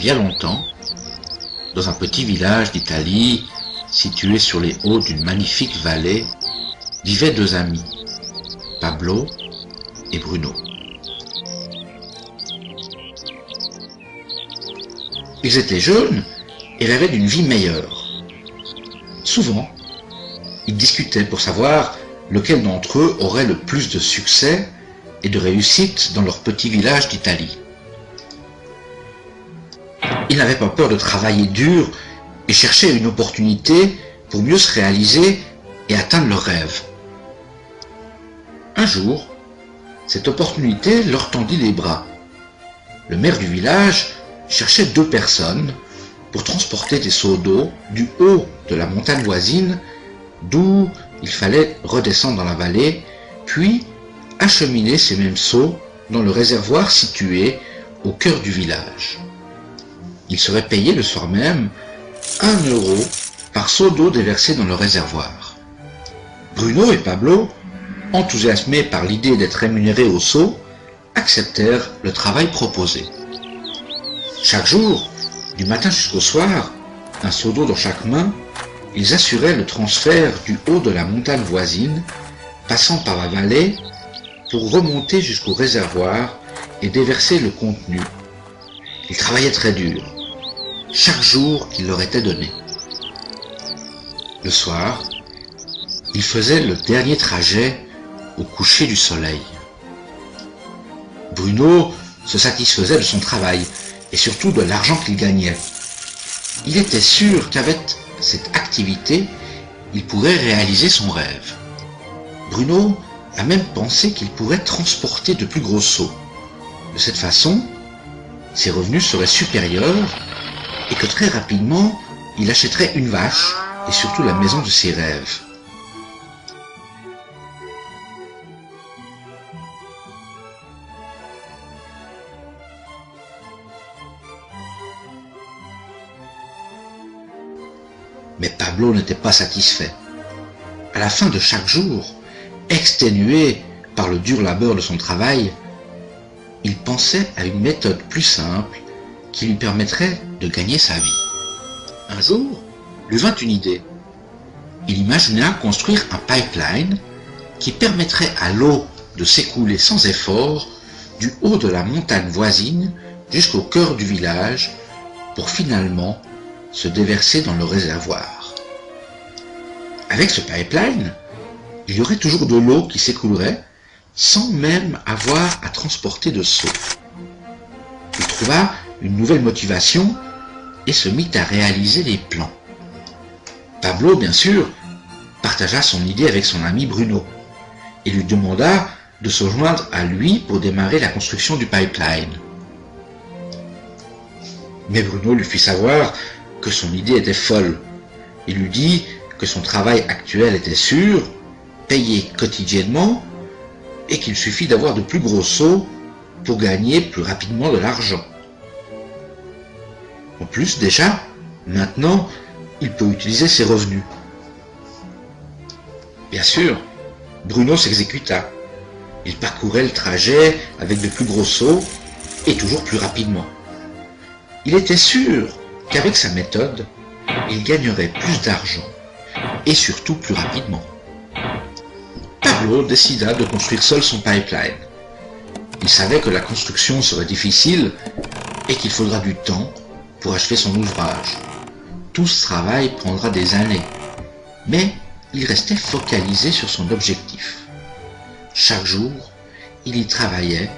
Il y a longtemps, dans un petit village d'Italie, situé sur les hauts d'une magnifique vallée, vivaient deux amis, Pablo et Bruno. Ils étaient jeunes et rêvaient d'une vie meilleure. Souvent, ils discutaient pour savoir lequel d'entre eux aurait le plus de succès et de réussite dans leur petit village d'Italie. Ils n'avaient pas peur de travailler dur et cherchaient une opportunité pour mieux se réaliser et atteindre leurs rêves. Un jour, cette opportunité leur tendit les bras. Le maire du village cherchait deux personnes pour transporter des seaux d'eau du haut de la montagne voisine, d'où il fallait redescendre dans la vallée, puis acheminer ces mêmes seaux dans le réservoir situé au cœur du village. Ils seraient payés le soir même 1 € par seau d'eau déversé dans le réservoir. Bruno et Pablo, enthousiasmés par l'idée d'être rémunérés au seau, acceptèrent le travail proposé. Chaque jour, du matin jusqu'au soir, un seau d'eau dans chaque main, ils assuraient le transfert du haut de la montagne voisine, passant par la vallée, pour remonter jusqu'au réservoir et déverser le contenu. Ils travaillaient très dur, chaque jour qu'il leur était donné. Le soir, ils faisaient le dernier trajet au coucher du soleil. Bruno se satisfaisait de son travail et surtout de l'argent qu'il gagnait. Il était sûr qu'avec cette activité, il pourrait réaliser son rêve. Bruno a même pensé qu'il pourrait transporter de plus gros seaux. De cette façon, ses revenus seraient supérieurs et que très rapidement, il achèterait une vache et surtout la maison de ses rêves. Mais Pablo n'était pas satisfait. À la fin de chaque jour, exténué par le dur labeur de son travail, il pensait à une méthode plus simple qui lui permettrait de gagner sa vie. Un jour, lui vint une idée. Il imagina construire un pipeline qui permettrait à l'eau de s'écouler sans effort du haut de la montagne voisine jusqu'au cœur du village pour finalement se déverser dans le réservoir. Avec ce pipeline, il y aurait toujours de l'eau qui s'écoulerait sans même avoir à transporter de seaux. Il trouva une nouvelle motivation et se mit à réaliser les plans. Pablo, bien sûr, partagea son idée avec son ami Bruno et lui demanda de se joindre à lui pour démarrer la construction du pipeline. Mais Bruno lui fit savoir que son idée était folle. Il lui dit que son travail actuel était sûr, payé quotidiennement, et qu'il suffit d'avoir de plus gros seaux pour gagner plus rapidement de l'argent. En plus, déjà, maintenant, il peut utiliser ses revenus. Bien sûr, Bruno s'exécuta. Il parcourait le trajet avec de plus gros seaux et toujours plus rapidement. Il était sûr qu'avec sa méthode, il gagnerait plus d'argent et surtout plus rapidement. Pablo décida de construire seul son pipeline. Il savait que la construction serait difficile et qu'il faudra du temps pour achever son ouvrage. Tout ce travail prendra des années, mais il restait focalisé sur son objectif. Chaque jour, il y travaillait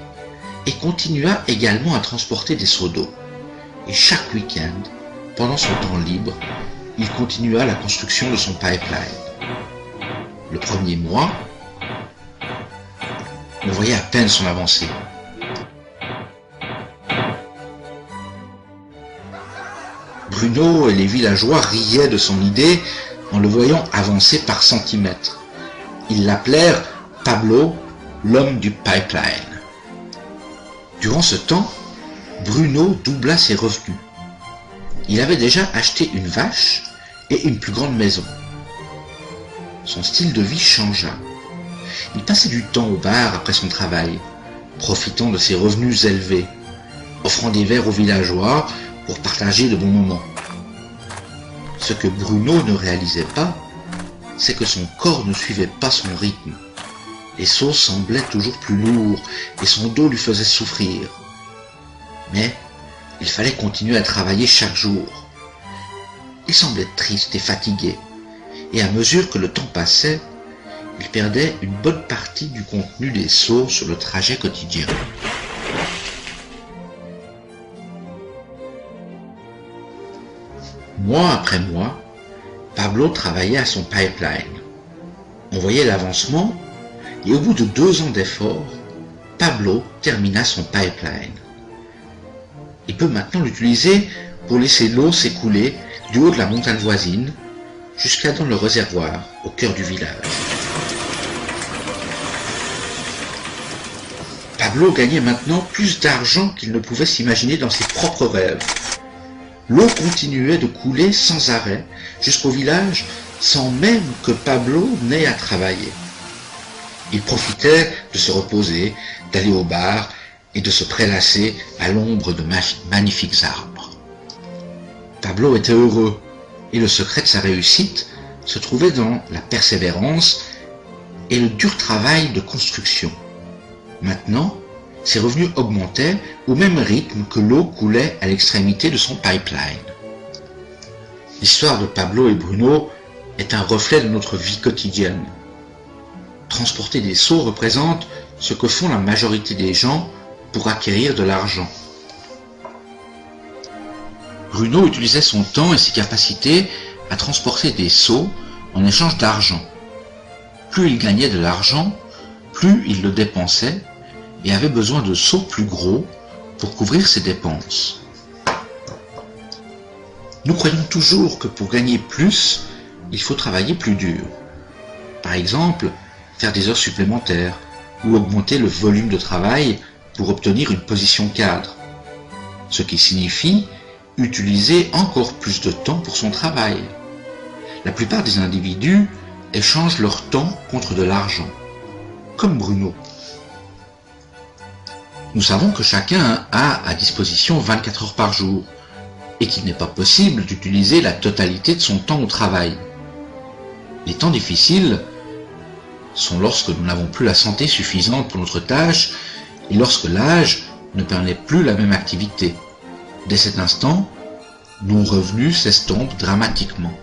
et continua également à transporter des seaux d'eau. Et chaque week-end, pendant son temps libre, il continua la construction de son pipeline. Le premier mois, on voyait à peine son avancée. Bruno et les villageois riaient de son idée en le voyant avancer par centimètres. Ils l'appelèrent Pablo, l'homme du pipeline. Durant ce temps, Bruno doubla ses revenus. Il avait déjà acheté une vache et une plus grande maison. Son style de vie changea. Il passait du temps au bar après son travail, profitant de ses revenus élevés, offrant des verres aux villageois pour partager de bons moments. Ce que Bruno ne réalisait pas, c'est que son corps ne suivait pas son rythme. Les sauts semblaient toujours plus lourds et son dos lui faisait souffrir. Mais il fallait continuer à travailler chaque jour. Il semblait triste et fatigué, et à mesure que le temps passait, il perdait une bonne partie du contenu des sauts sur le trajet quotidien. Mois après mois, Pablo travaillait à son pipeline. On voyait l'avancement, et au bout de 2 ans d'efforts, Pablo termina son pipeline. Il peut maintenant l'utiliser pour laisser l'eau s'écouler du haut de la montagne voisine jusqu'à dans le réservoir au cœur du village. Pablo gagnait maintenant plus d'argent qu'il ne pouvait s'imaginer dans ses propres rêves. L'eau continuait de couler sans arrêt jusqu'au village sans même que Pablo n'ait à travailler. Il profitait de se reposer, d'aller au bar et de se prélasser à l'ombre de magnifiques arbres. Pablo était heureux et le secret de sa réussite se trouvait dans la persévérance et le dur travail de construction. Maintenant, ses revenus augmentaient au même rythme que l'eau coulait à l'extrémité de son pipeline. L'histoire de Pablo et Bruno est un reflet de notre vie quotidienne. Transporter des seaux représente ce que font la majorité des gens pour acquérir de l'argent. Bruno utilisait son temps et ses capacités à transporter des seaux en échange d'argent. Plus il gagnait de l'argent, plus il le dépensait et avait besoin de seaux plus gros pour couvrir ses dépenses. Nous croyons toujours que pour gagner plus, il faut travailler plus dur. Par exemple, faire des heures supplémentaires ou augmenter le volume de travail pour obtenir une position cadre, ce qui signifie utiliser encore plus de temps pour son travail. La plupart des individus échangent leur temps contre de l'argent, comme Bruno. Nous savons que chacun a à disposition 24 heures par jour et qu'il n'est pas possible d'utiliser la totalité de son temps au travail. Les temps difficiles sont lorsque nous n'avons plus la santé suffisante pour notre tâche et lorsque l'âge ne permet plus la même activité. Dès cet instant, nos revenus s'estompent dramatiquement.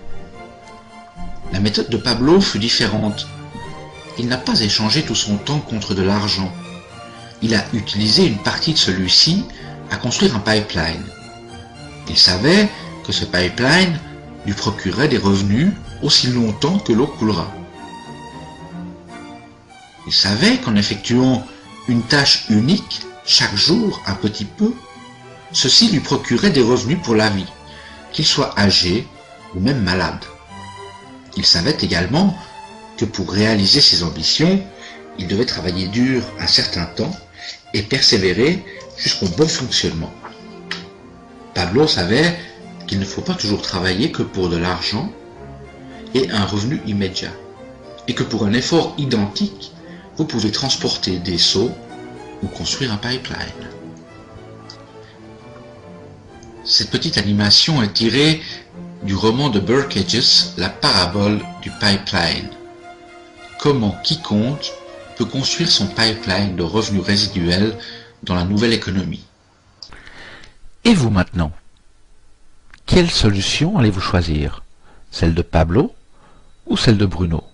La méthode de Pablo fut différente. Il n'a pas échangé tout son temps contre de l'argent. Il a utilisé une partie de celui-ci à construire un pipeline. Il savait que ce pipeline lui procurerait des revenus aussi longtemps que l'eau coulera. Il savait qu'en effectuant une tâche unique, chaque jour un petit peu, ceci lui procurait des revenus pour la vie, qu'il soit âgé ou même malade. Il savait également que pour réaliser ses ambitions, il devait travailler dur un certain temps et persévérer jusqu'au bon fonctionnement. Pablo savait qu'il ne faut pas toujours travailler que pour de l'argent et un revenu immédiat, et que pour un effort identique, vous pouvez transporter des seaux ou construire un pipeline. Cette petite animation est tirée du roman de Burke Hedges, La parabole du pipeline. Comment quiconque peut construire son pipeline de revenus résiduels dans la nouvelle économie. Et vous maintenant? Quelle solution allez-vous choisir? Celle de Pablo ou celle de Bruno?